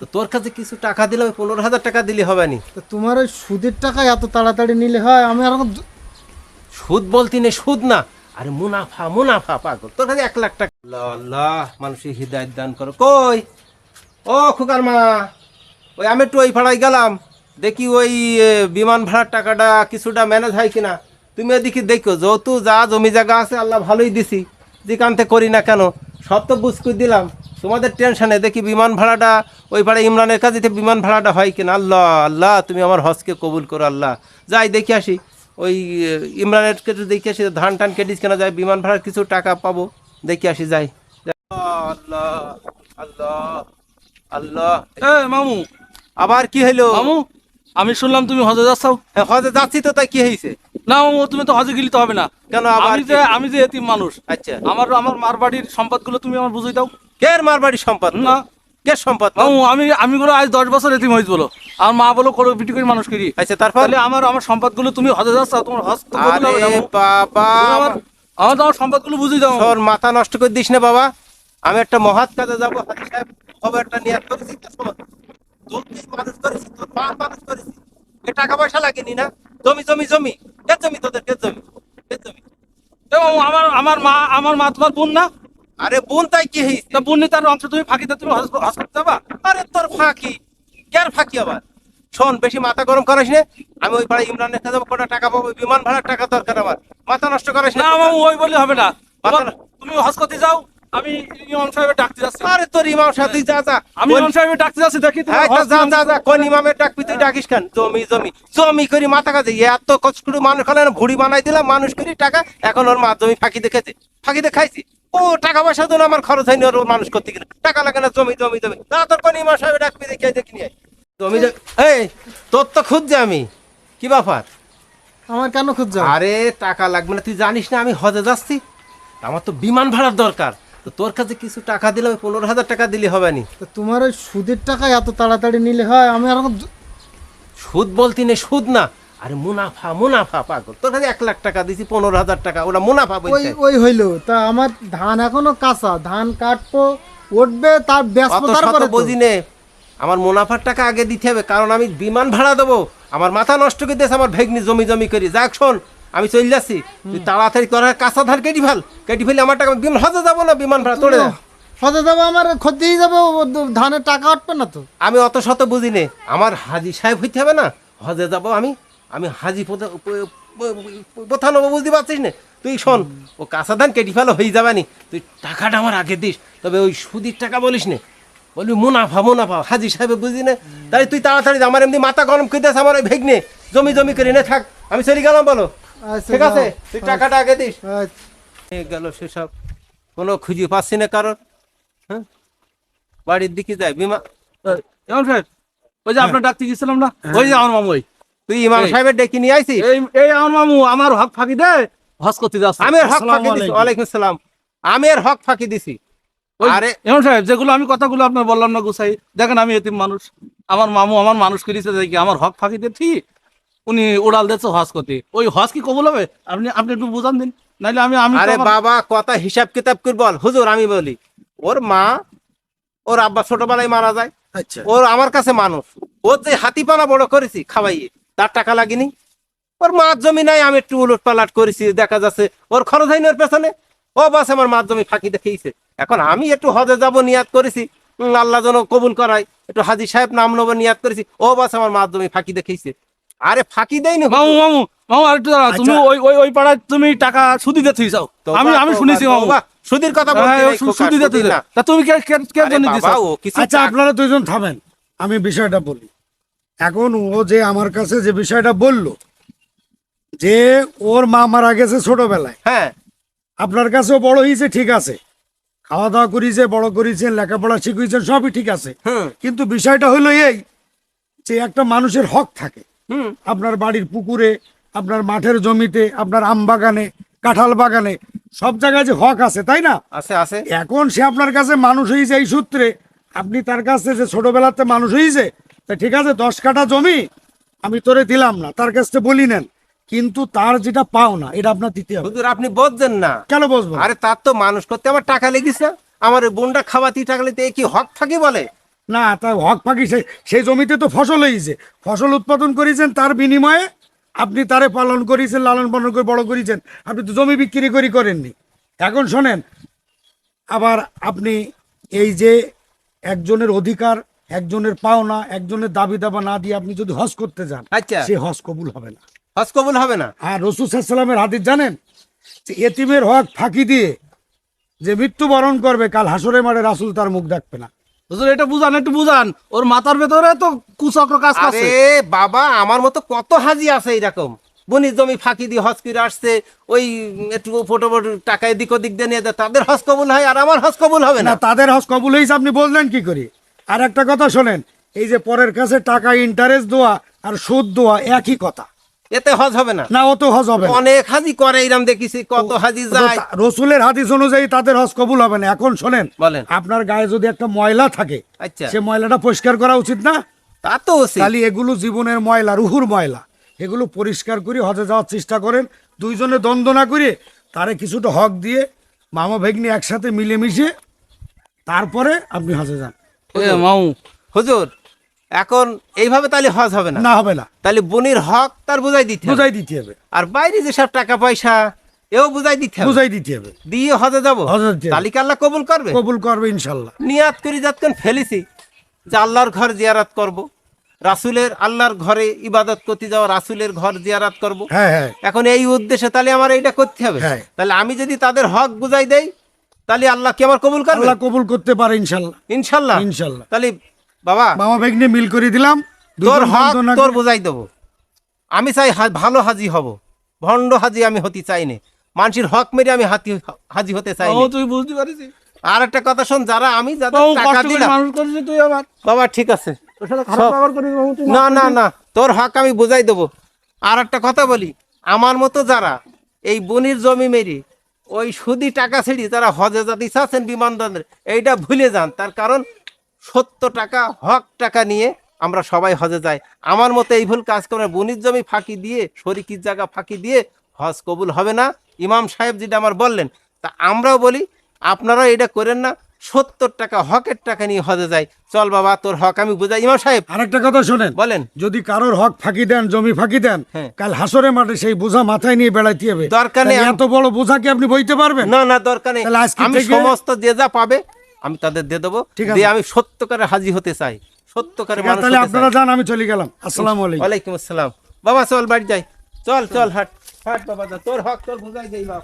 তো তোর কাছে কিছু টাকা দিলে 15,000 টাকা দিলে হবে নি? তো তোমার ওই সুদের টাকা এত তাড়াতাড়ি নিলে হয়? আমি আর সুদ বলতি নে, সুদ না, আরে মুনাফা মুনাফা পাগল। তোর কাছে 1,00,000 টাকা। আল্লাহ আল্লাহ, মানুষের হৃদায়ত দান করো। কই ও খুকার মা, ওই আমি একটু ওই ভাড়ায় গেলাম, দেখি ওই বিমান ভাড়ার টাকাটা কিছুটা ম্যানেজ হয় কিনা। তুমি এদিকে দেখো, যেহেতু যা জমি জায়গা আছে আল্লাহ ভালোই দিছি, যেখানতে করি না কেন সব তো বুঝ করে দিলাম। তোমাদের টেনশনে দেখি বিমান ভাড়াটা ওই ভাড়া ইমরানের কাছে বিমান ভাড়াটা হয় কিনা। আল্লাহ আল্লাহ, তুমি আমার হজকে কবুল করো আল্লাহ। যাই দেখে আসি, ওই ইমরানের কাছে দেখে আসি ধান টান কেটিস কেনা যায়, বিমান ভাড়ার কিছু টাকা পাবো, দেখে আসি যাই। আল্লাহ আল্লাহ আল্লাহ। মামু, আবার কি হইলো? মামু, আমি শুনলাম তুমি হজে যাচ্ছাও। হ্যাঁ, হজে যাচ্ছি তো, তাই কি হয়েছে? না মামু, তুমি তো হজে গেলে তো হবে না। কেন আবার আমি কি? যে আমি যে এতিম মানুষ, আচ্ছা, আমার আমার মার বাড়ির সম্পদগুলো তুমি আমার বুঝিয়ে দাও কের মার বাড়ির সম্পদ? না। কে সম্পদ? মামু, আমি বলো আজ 10 বছর এতিম হয়েছে বলো, আর মা বলো করো বিটি করে মানুষ করি। আচ্ছা, তারপর? তাহলে আমার আমার সম্পদগুলো তুমি হজে যাচ্ছাও, তোমার হজ তো কবুল হবে না আরে মামু। বাবা, তুমি আমার তো আমার সম্পদগুলো বুঝিয়ে দাও। তোর মাথা নষ্ট করে দিস না বাবা। আমি একটা মহৎ কাজে যাবো, হাজি সাহেব খবরটা নিয়াত করেছি, তো শোন, তোকে মানুষ করেছি, তোর বাপ মানুষ করেছি, এ টাকা পয়সা লাগেনি না? জমি জমি জমি, কে জমি তোদের, কে জমি, কে জমি? মামু, আমার মা তোমার বোন না? আরে বোন, তাই কি হয়েছে? তা বোন তার অংশ তুমি ফাঁকি দাও, তুমি হজ করতে যাবা? আরে তোর ফাঁকি, কেন ফাঁকি আবার? শোন, বেশি মাথা গরম করিস না। আমি ওই পাড়া ইমরানের কাছে যাবো, কটা টাকা পাবো, বিমান ভাড়ার টাকা দরকার আমার। মাথা নষ্ট করিস না না। মামু, ওই বললে হবে না। মাথা- তুমি হজ করতে যাও, আমি ইমাম সাহেবের ডাকতে যাচ্ছি। আরে তোর ইমাম সাথে যা যা। আমি ইমাম সাহেবের ডাকতে যাচ্ছি, দেখি তুমি হ্যাঁ, হজ যা কিরম যা যা, করো। কোন ইমামের ডাকবি তুই? ডাকিস কেন? জমি জমি জমি করি মাথা কাজে, এত কষ্ট করে মানুষ হলে ভুড়ি বানাই দিলাম, মানুষ করি টাকা, এখন ওর মা জমি ফাঁকি দেখেছে, ফাঁকি দেখাইছি। ও টাকা পয়সা তো আমার খরচ হয়নি ওর মানুষ করতে গেলে, টাকা লাগে না, জমি জমি জমি। না, তোর কোন ইমাম সাহেব ডাকবি, দেখি দেখি নিয়ে জমি। এই তোর তো খুঁজছে আমি, কি ব্যাপার? আমার কেন খুঁজছো? আরে টাকা লাগবে না, তুই জানিস না আমি হজে যাচ্ছি, আমার তো বিমান ভাড়ার দরকার। তো তোর কাছে কিছু টাকা দিলে 15,000 টাকা দিলে হবে নি? তো তোমার ওই সুদের টাকা এত তাড়াতাড়ি নিলে হয়? আমি আর সুদ বলতি নে, সুদ না, আরে মুনাফা মুনাফা পাগল। তোর কাছে 1,00,000 টাকা দিছি, 15,000 টাকা, ওটা মুনাফা ওই বলছে। ওই হইলো। তা আমার ধান এখনো কাঁচা, ধান কাটবো, উঠবে, তার অত ব্যস্ততার শত পরে তো। বুঝি নে, আমার মুনাফার টাকা আগে দিতে হবে, কারণ আমি বিমান ভাড়া দেবো। আমার মাথা নষ্ট করে দিয়েছে আমার ভেগনি, জমি জমি করি। যাক শোন, আমি চলে যাচ্ছি, তুই তাড়াতাড়ি করার কাঁচা ধান কেটে ফেলি আমার টাকা। বিমান হজে যাবো না, বিমান ভাড়া তোড়ে যা। হতে যাবো, আমার ক্ষতিই যাবে, ধানের টাকা উঠবে না তো। আমি অত শত বুঝি নে, আমার হাজি সাহেব হইতে হবে না, হজে যাব আমি। আমি হাজি প্রধান হবো, বুঝতে পারছিস না? তুই শোন, ও কাঁচা ধান কেটে ফেলো, হয়ে যাবে নি। তুই টাকাটা আমার আগে দিস, তবে ওই সুদির টাকা বলিস না, বলবি মুনাফা মুনাফা, হাজি সাহেব বুঝি না। তাই তুই তাড়াতাড়ি যা, আমার এমনি মাথা গরম করে দিস, আমার ওই ভেগনে জমি জমি করে নে থাক, আমি চলে গেলাম বলো। আচ্ছা, ঠিক আছে, যাও। তুই টাকাটা আগে দিস। আচ্ছা। গেল সেসব, কোনো খুঁজে পাচ্ছি না কারণ। হ্যাঁ, বাড়ির দিকে যায় বিমা। ইমাম সাহেব, ওই যে আপনার ডাকতে গেছিলাম না, ওই যে আমার মামু, ওই তুই ইমাম এই। সাহেবের ডেকে নিয়ে আইছিস? এই আমার মামু আমার হক ফাঁকি দেয়, হজ করতে যাচ্ছে। আমি এর হক ফাঁকি দিছি? ওয়ালাইকুম সালাম। আমি এর হক ফাঁকি দিছি? আরে ইমাম সাহেব, যেগুলো আমি কথাগুলো আপনার বললাম না গুছাই, দেখেন আমি এতিম মানুষ, আমার মামু আমার মানুষ করেছে দেখি আমার হক ফাঁকি দিয়ে ঠিক উনি উড়াল দিচ্ছে হজ করতে। ওই হজ কি কবুল হবে? আপনি আপনি একটু বুঝান দিন, নাইলে আমি আমি তো আরে আমার- বাবা, কথা হিসাব কিতাব করে বল। হুজুর, আমি বলি, ওর মা, ওর আব্বা ছোটবেলায় মারা যায়, আচ্ছা, ওর আমার কাছে মানুষ, ওর যে হাতিপানা বড় করেছি খাওয়াইয়ে, তার টাকা লাগেনি? ওর মার জমি নাই, আমি একটু উলট পালাট করেছি, দেখা যাচ্ছে ওর খরচ হয়নি ওর পেছনে। ও বাস আমার মার জমি ফাঁকি দেখিয়েছে। এখন আমি একটু হজে যাব নিয়াত করেছি, আল্লাহ যেন কবুল করায়, একটু হাজি সাহেব নাম নেবো নিয়াত করেছি, ও বাস আমার মার জমি ফাঁকি দেখিয়েছে। আরে ফাঁকি দেয়নি হুজুর। মামু মামু মামু আরেকটু দাঁড়াও, তুমি ওই ওই ওই পাড়ায় তুমি টাকা সুদি দিতে চাও, আমি আমি শুনেছি মামু। সুদির কথা হ্যাঁ, বলছি ও সুদি দিতে না। তা তুমি কে কে কে আরে জন্য বাবা, দিছো? ও কিছু আচ্ছা, আপনারা দুইজন থামেন, আমি বিষয়টা বলি। এখন ও যে আমার কাছে যে বিষয়টা বলল যে ওর মা মারা গেছে ছোটবেলায়, হ্যাঁ, আপনার কাছেও বড় হয়েছে, ঠিক আছে, খাওয়া দাওয়া করিছে, বড় করেছেন, লেখাপড়া শিখিয়েছেন, সবই ঠিক আছে। হুম কিন্তু বিষয়টা হলো এই যে একটা মানুষের হক থাকে। হুম আপনার বাড়ির পুকুরে, আপনার মাঠের জমিতে, আপনার আম বাগানে, কাঁঠাল বাগানে, সব জায়গায় যে হক আছে, তাই না? আছে আছে। এখন সে আপনার কাছে মানুষ হয়েছে এই সূত্রে, আপনি তার কাছে যে ছোটবেলাতে মানুষ হয়েছে, তা ঠিক আছে 10 কাঠা জমি আমি তোরে দিলাম না, তার কাছে বলি নেন, কিন্তু তার যেটা পাও না এটা আপনার দিতে হবে। হুজুর, আপনি বুঝছেন না। কেন বসবো? আরে তার তো মানুষ করতে আমার টাকা লেগেছে, আমার ওই বোনটা খাওয়াতে টাকা লেগে, এ কি হক ফাঁকি বলে? না তার হক ফাঁকি সেই জমিতে তো ফসল হয়েছে, ফসল উৎপাদন করেছেন, তার বিনিময়ে আপনি তারে পালন করেছেন, লালন পালন করে বড় করেছেন, আপনি তো জমি বিক্রি করেননি। এখন শোনেন, আবার আপনি এই যে একজনের অধিকার, একজনের পাওনা, একজনের দাবি দাবা না দিয়ে আপনি যদি হজ করতে যান, আচ্ছা। সে হজ কবুল হবে না। হজ কবুল হবে না। আর রাসূল সাল্লাল্লাহু আলাইহি ওয়াসাল্লামের হাদিস জানেন, যে এতিমের হক ফাঁকি দিয়ে যে মৃত্যুবরণ করবে, কাল হাসরের মাঠে রাসূল তার মুখ দেখবে না। হুজুর এটা বুঝান, একটু বুঝান, ওর মাথার ভেতরে তো কুচক্র কাজ করছে। আরে বাবা, আমার মতো কত হাজি আছে এরকম, বনির জমি ফাঁকি দিয়ে হজ করে আসছে, ওই একটু ফটো টাকা এদিক ওদিক দিয়ে নিয়ে যায়, তাদের হজ কবুল হয় আর আমার হজ কবুল হবে না, না। তাদের হজ কবুল হয়েছে আপনি বললেন কি করে? আর একটা কথা শোনেন, এই যে পরের কাছে টাকা ইন্টারেস্ট দেওয়া আর সুদ দেওয়া একই কথা। এতে হজ হবে না। না, ও তো হজ হবে না। অনেক হাজি করে, এরম দেখেছি, কত হাজি যায়। রসুলের হাদিস অনুযায়ী তাদের হজ কবুল হবে না। এখন শোনেন, বলেন। আপনার গায়ে যদি একটা ময়লা থাকে, আচ্ছা। সে ময়লাটা পরিষ্কার করা উচিত না? তা তো উচিত। তাহলে এগুলো জীবনের ময়লা, রুহুর ময়লা, এগুলো পরিষ্কার করে হজে যাওয়ার চেষ্টা করেন। দুইজনে দ্বন্দ্ব না করে তারে কিছুটা হক দিয়ে মামা ভাগ্নি একসাথে মিলেমিশে তারপরে আপনি হজে যান। এ মাউ, হুজুর, এখন এইভাবে তাহলে হজ হবে না। না, হবে না, তাহলে বনির হক তার বুঝাই দিতে হবে। বুঝাই দিতে হবে, আর বাইরে যেসব টাকা পয়সা, এও বুঝাই দিতে হবে। বুঝাই দিতে হবে, দিয়ে হজে যাবো, হজে যেতে হবে। তাহলে কি আল্লাহ কবুল করবে? কবুল করবে ইনশাল্লাহ। নিয়াত করি যতক্ষণ ফেলেছি যে আল্লাহর ঘর জিয়ারাত করব, রাসূলের আল্লাহর ঘরে ইবাদত করতে যাওয়া, রাসূলের ঘর জিয়ারাত করব। হ্যাঁ হ্যাঁ, এখন এই উদ্দেশ্যে তাহলে আমার এইটা করতে হবে। হ্যাঁ। তাহলে আমি যদি তাদের হক বুঝাই দেই, তাহলে আল্লাহ কি আমার কবুল করবে? আল্লাহ কবুল করতে পারে ইনশাল্লাহ। ইনশাল্লাহ। ইনশাল্লাহ। তাহলে বাবা, মামা ভাগ্নে মিল করে দিলাম, তোর দুজন হক দ্বন্দ্ব না তোর করে- বুঝাই দেবো। আমি চাই ভালো হাজি হব, ভণ্ড হাজি আমি হতে চাই না। মানুষের হক মেরে আমি হাজি হতে চাই ও না। তুই বুঝতে পারিস? আর একটা কথা শোন, যারা আমি যাদের ও টাকা কষ্ট করে দিলাম, মানুষ করেছিস তুই আবার বাবা ঠিক আছে, তোর সাথে খারাপ সব- ব্যবহার করিস মামু, তুই না না না, তোর হক আমি বুঝাই দেবো। আর একটা কথা বলি, আমার মতো যারা এই বনির জমি মেরি ওই সুদি টাকা ছেড়ি যারা হজে যাতে চাচ্ছেন বিমানবন্দরে, এইটা ভুলে যান। তার কারণ 70 টাকা হক টাকা নিয়ে আমরা সবাই হজে যাই। আমার মতো এই ভুল কাজ করে বনির জমি ফাঁকি দিয়ে, শরিকির জায়গা ফাঁকি দিয়ে হজ কবুল হবে না। ইমাম সাহেব যেটা আমার বললেন, তা আমরাও বলি আপনারা এটা করেন না। 70 টাকা হকের টাকা নিয়ে হজে যাই। চল বাবা, তোর হক আমি বুঝাই। ইমাম সাহেব আরেকটা কথা শোনেন, বলেন। যদি কারোর হক ফাঁকি দেন, জমি ফাঁকি দেন, হ্যাঁ। কাল হাসরের মাঠে সেই বোঝা মাথায় নিয়ে বেড়াইতে হবে। দরকার নেই। তাহলে এত বড় বোঝা কি আপনি বইতে পারবেন? না না, দরকার নেই। তাহলে আজকে আমি থেকে- সমস্ত যে যা পাবে আমি তাদের দিয়ে দেবো। ঠিক আছে। দিয়ে আমি সত্যকারে হাজি হতে চাই, সত্যকারে মানুষ তাহলে হতে আপনারা চাই। যান, আমি চলে গেলাম। আসসালামু আলাইকুম। ওয়ালাইকুম আসসালাম। বাবা চল বাড়ি যাই, চল চল, হাট হাট বাবা, যা, তোর হক তোর বুঝাই দেই বাপ।